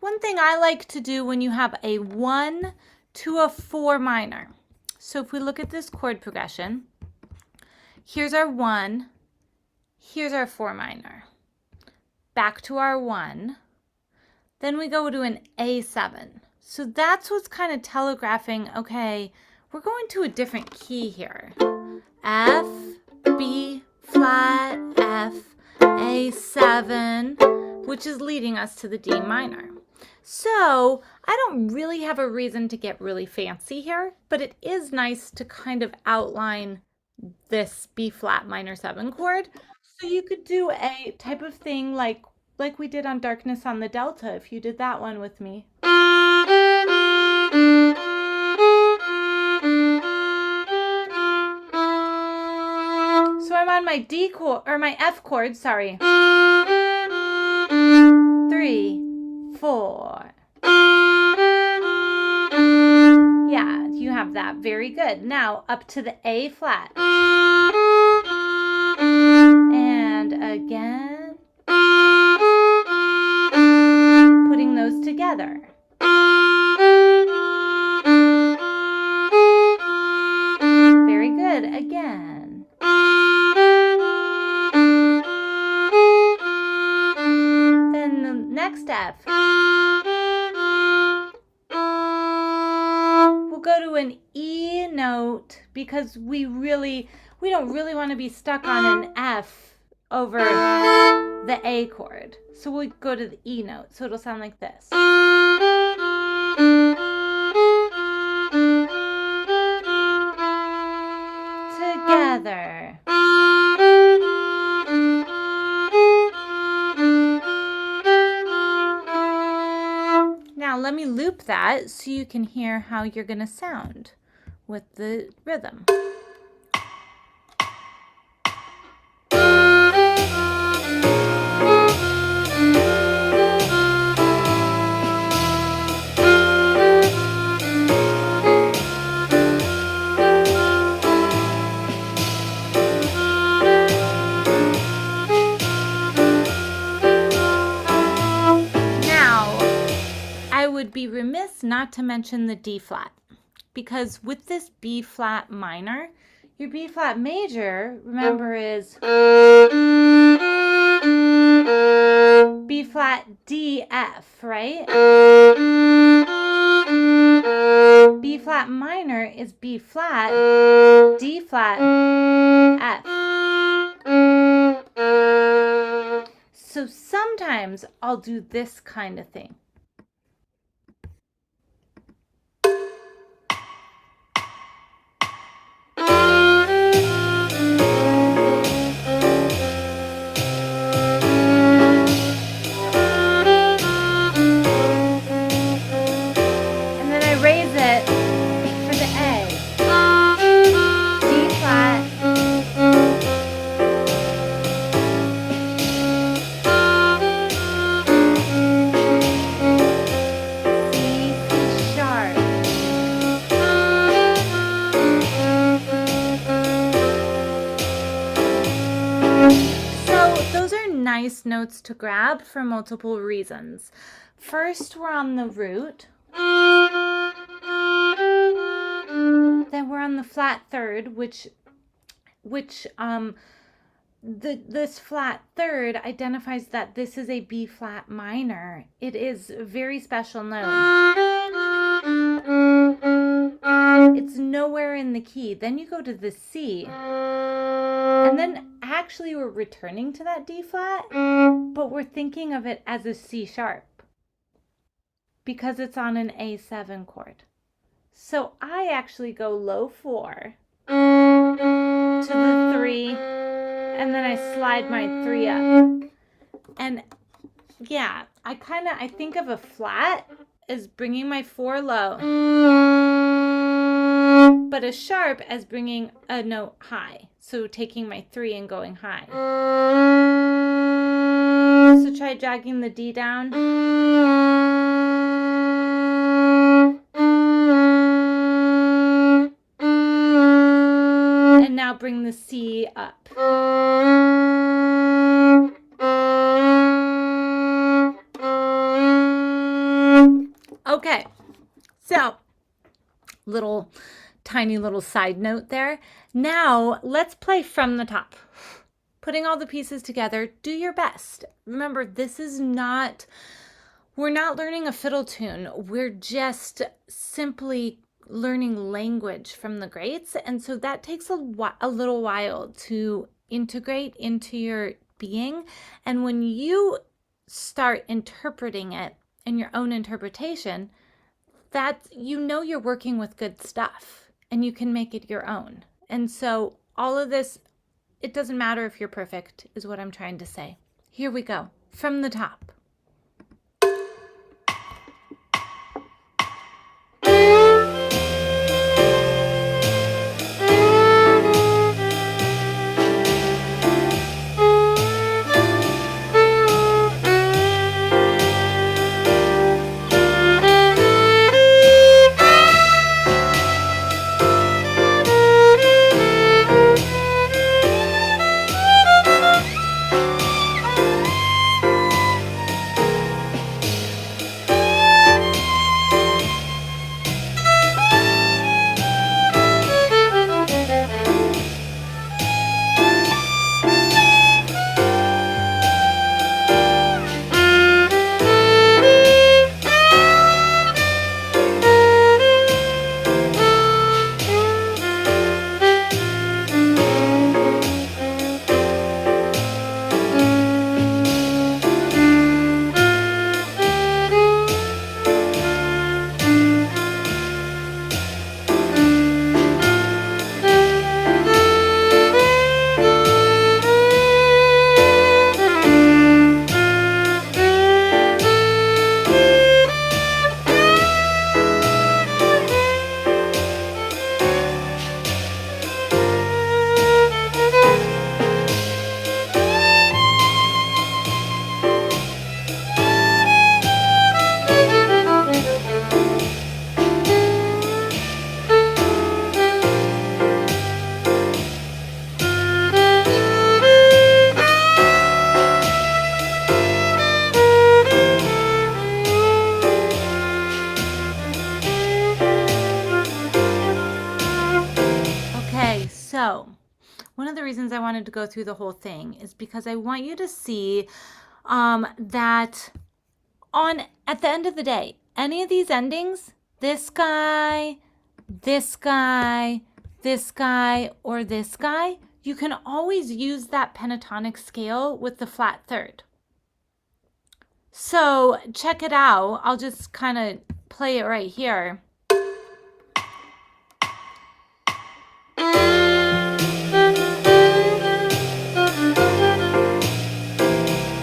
one thing I like to do when you have a 1 to a 4 minor. So if we look at this chord progression, here's our 1, here's our 4 minor. Back to our 1. Then we go to an A7. So that's what's kind of telegraphing, okay, we're going to a different key here. F, B, flat, F, A7, which is leading us to the D minor. So I don't really have a reason to get really fancy here, but it is nice to kind of outline this B flat minor 7 chord. So you could do a type of thing like we did on Darkness on the Delta, if you did that one with me. So I'm on my D chord, or my F chord, sorry. 3, 4. Yeah, you have that. Very good. Now up to the A flat. And again. Putting those together. Very good. Again. Then the next F. We'll go to an E note because we don't really want to be stuck on an F over the A chord. So we'll go to the E note. So it'll sound like this. Together. Now let me loop that so you can hear how you're going to sound with the rhythm. Would be remiss not to mention the D flat, because with this B flat minor, your B flat major, remember, is B flat D F, right? B flat minor is B flat D flat F. So sometimes I'll do this kind of thing. Nice notes to grab for multiple reasons. First, we're on the root. Then we're on the flat third, which this flat third identifies that this is a B flat minor. It is a very special note. It's nowhere in the key. Then you go to the C. And then actually we're returning to that D flat, but we're thinking of it as a C sharp because it's on an A7 chord. So I actually go low 4 to the 3, and then I slide my 3 up. And yeah, I think of a flat as bringing my 4 low, but a sharp as bringing a note high. So taking my 3 and going high. So try dragging the D down. And now bring the C up. Okay, so tiny little side note there. Now let's play from the top. Putting all the pieces together, do your best. Remember, we're not learning a fiddle tune. We're just simply learning language from the greats. And so that takes a little while to integrate into your being. And when you start interpreting it in your own interpretation, you're working with good stuff. And you can make it your own. And so all of this, it doesn't matter if you're perfect, is what I'm trying to say. Here we go, from the top. one of the reasons I wanted to go through the whole thing is because I want you to see that at the end of the day, any of these endings, this guy, this guy, this guy, or this guy, you can always use that pentatonic scale with the flat third. So check it out. I'll just kind of play it right here.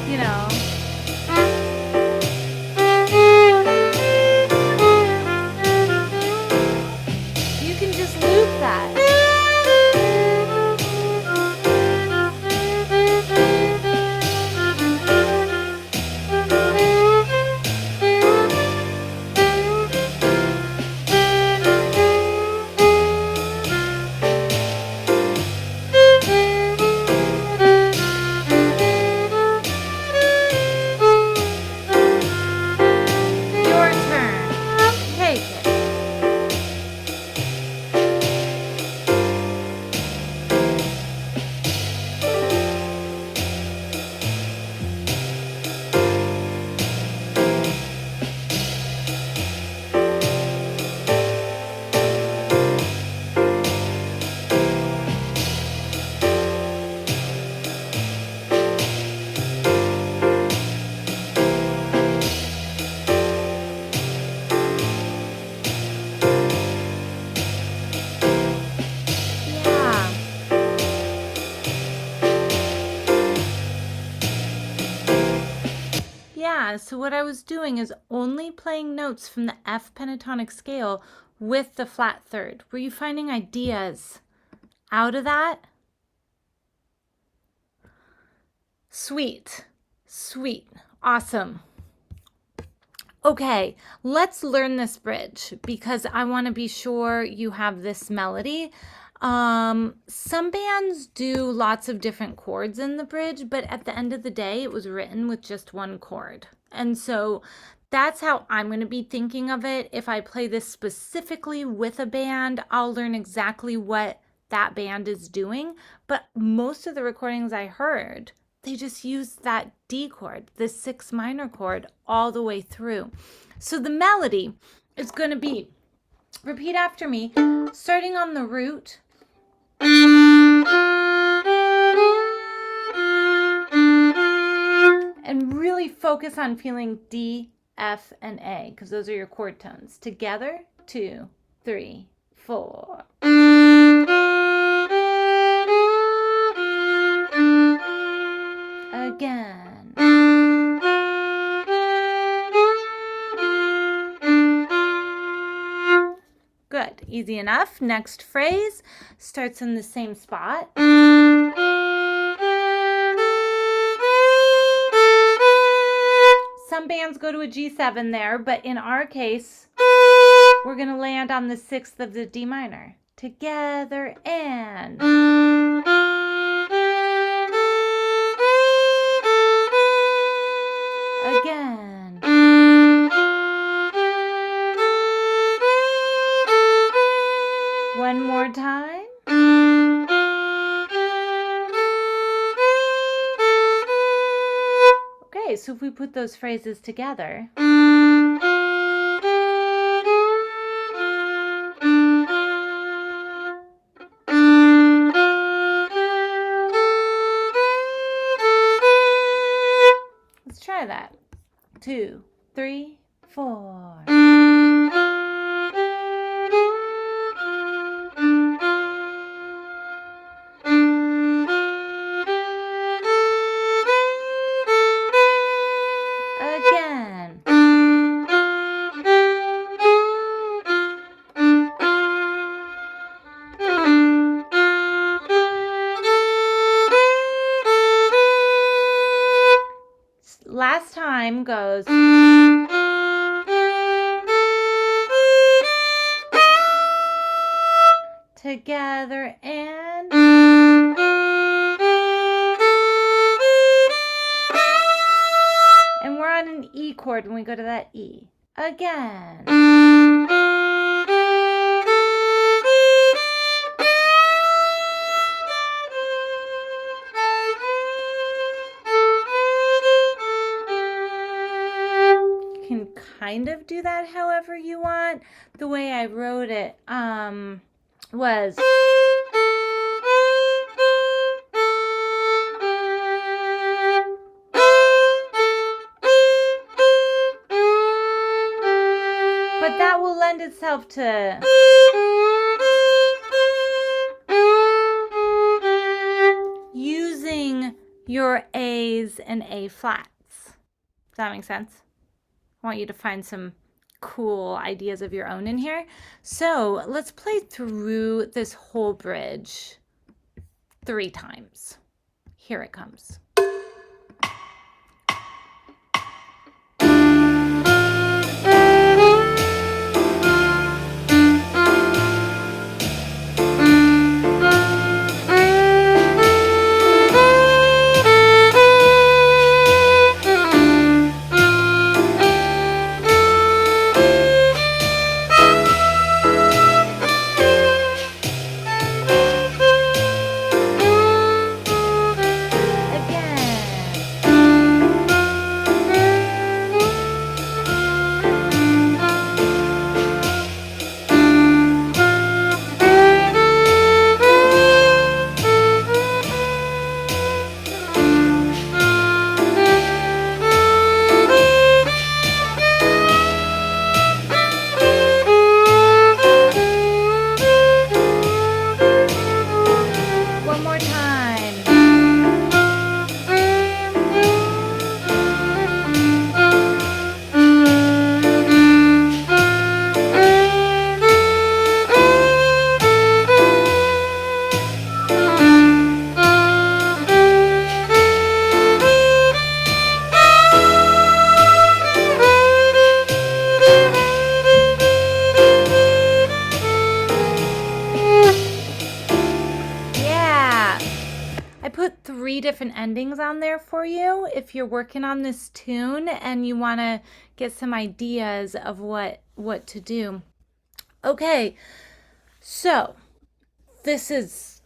You know. You can just loop that. Your turn. Take it. Yeah. Yeah, so what I was doing is only playing notes from the F pentatonic scale with the flat third. Were you finding ideas out of that? Sweet, sweet, awesome. Okay, let's learn this bridge because I want to be sure you have this melody. Some bands do lots of different chords in the bridge, but at the end of the day, it was written with just one chord. And so that's how I'm going to be thinking of it. If I play this specifically with a band, I'll learn exactly what that band is doing. But most of the recordings I heard, they just used that D chord, the 6 minor chord, all the way through. So the melody is going to be, repeat after me, starting on the root. And really focus on feeling D, F, and A, because those are your chord tones. Together, 2, 3, 4. Again. Good, easy enough. Next phrase starts in the same spot. Some bands go to a G7 there, but in our case, we're going to land on the 6th of the D minor. Together and. Again. One more time. Okay, so if we put those phrases together. Let's try that. 2, 3, 4. Again. Last time goes. Together and. And we're on an E chord when we go to that E. Again. kind of do that however you want. The way I wrote it was but that will lend itself to using your A's and A flats. Does that make sense? I want you to find some cool ideas of your own in here. So let's play through this whole bridge 3 times. Here it comes. One more time. Yeah. I put 3 different endings on there for you if you're working on this tune and you want to get some ideas of what to do. Okay, so this is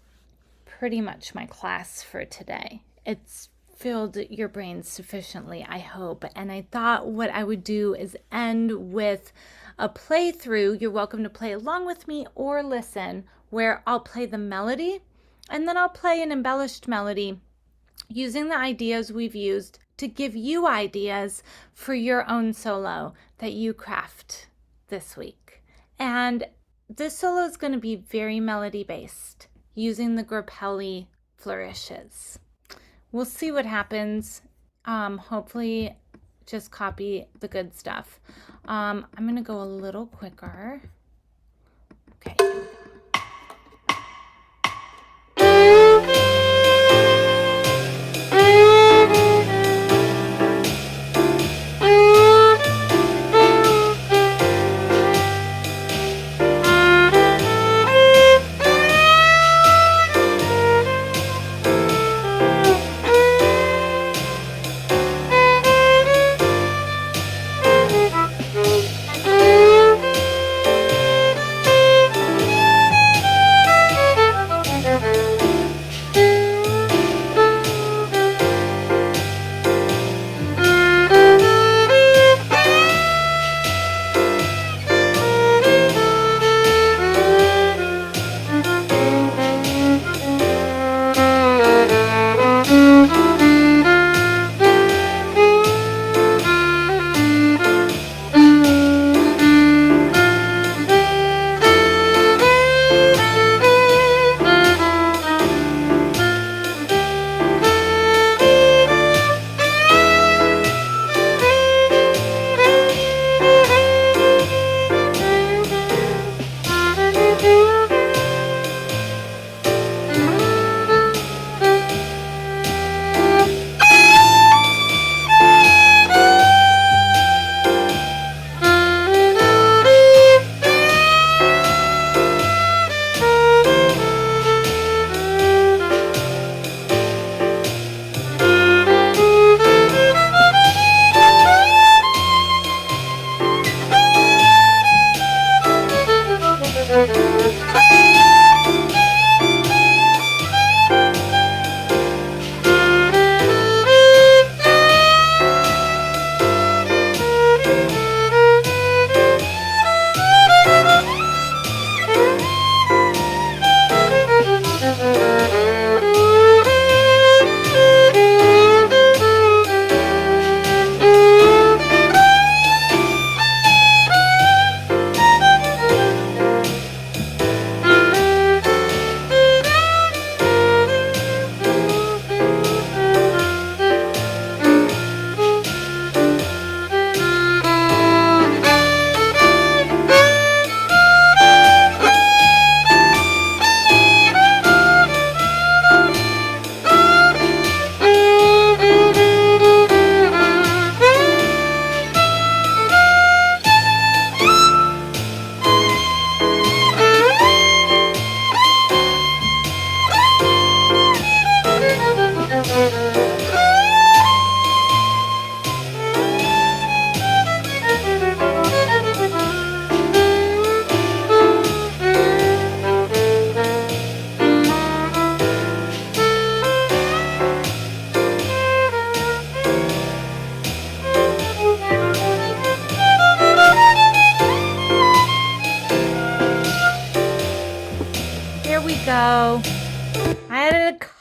pretty much my class for today. It's filled your brain sufficiently, I hope. And I thought what I would do is end with a playthrough. You're welcome to play along with me or listen, where I'll play the melody and then I'll play an embellished melody using the ideas we've used to give you ideas for your own solo that you craft this week. And this solo is going to be very melody based, using the grappelli flourishes. We'll see what happens. Hopefully just copy the good stuff. I'm going to go a little quicker. Okay.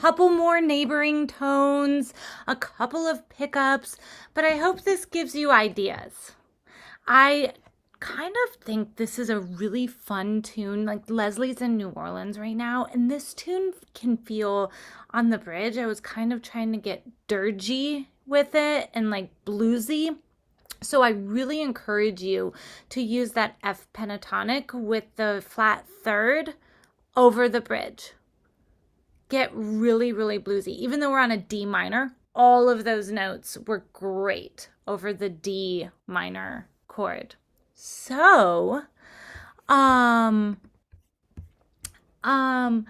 couple more neighboring tones, a couple of pickups, but I hope this gives you ideas. I kind of think this is a really fun tune. Like Leslie's in New Orleans right now, and this tune can feel on the bridge. I was kind of trying to get dirgy with it and like bluesy. So I really encourage you to use that F pentatonic with the flat third over the bridge. Get really, really bluesy. Even though we're on a D minor, all of those notes were great over the D minor chord. So, um, um,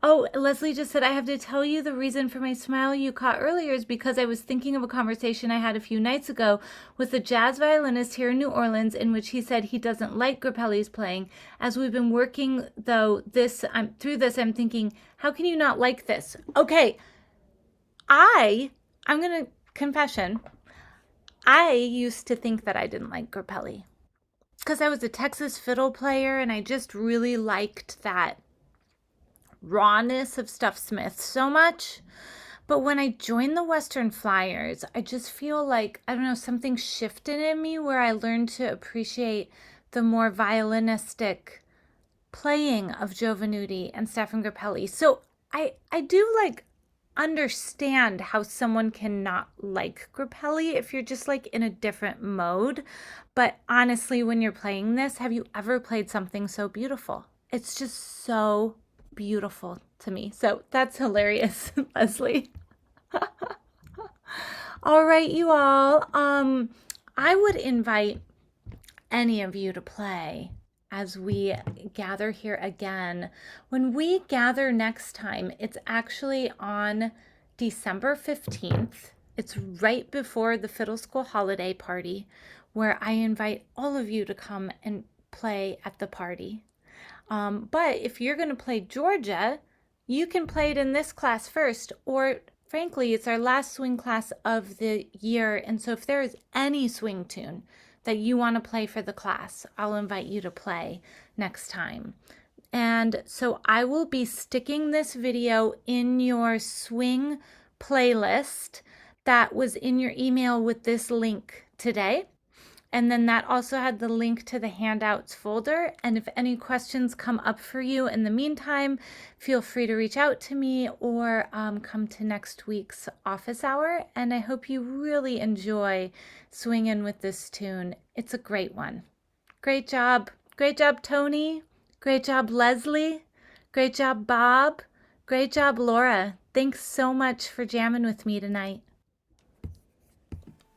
oh, Leslie just said, I have to tell you the reason for my smile you caught earlier is because I was thinking of a conversation I had a few nights ago with a jazz violinist here in New Orleans in which he said he doesn't like Grappelli's playing. As we've been working though through this, I'm thinking, how can you not like this? Okay, I'm gonna confession. I used to think that I didn't like Grappelli because I was a Texas fiddle player and I just really liked that rawness of Stuff Smith so much. But when I joined the Western Flyers, I just feel like, I don't know, something shifted in me where I learned to appreciate the more violinistic playing of Joe Venuti and Stefan Grappelli. So I do like understand how someone can not like Grappelli if you're just like in a different mode. But honestly, when you're playing this, have you ever played something so beautiful? It's just so beautiful to me. So that's hilarious, Leslie. All right, you all. I would invite any of you to play as we gather here again. When we gather next time, it's actually on December 15th. It's right before the Fiddle School holiday party, where I invite all of you to come and play at the party. But if you're going to play Georgia, you can play it in this class first, or frankly, it's our last swing class of the year. And so if there is any swing tune that you want to play for the class, I'll invite you to play next time. And so I will be sticking this video in your swing playlist that was in your email with this link today. And then that also had the link to the handouts folder. And if any questions come up for you in the meantime, feel free to reach out to me or come to next week's office hour. And I hope you really enjoy swinging with this tune. It's a great one. Great job. Great job, Tony. Great job, Leslie. Great job, Bob. Great job, Laura. Thanks so much for jamming with me tonight.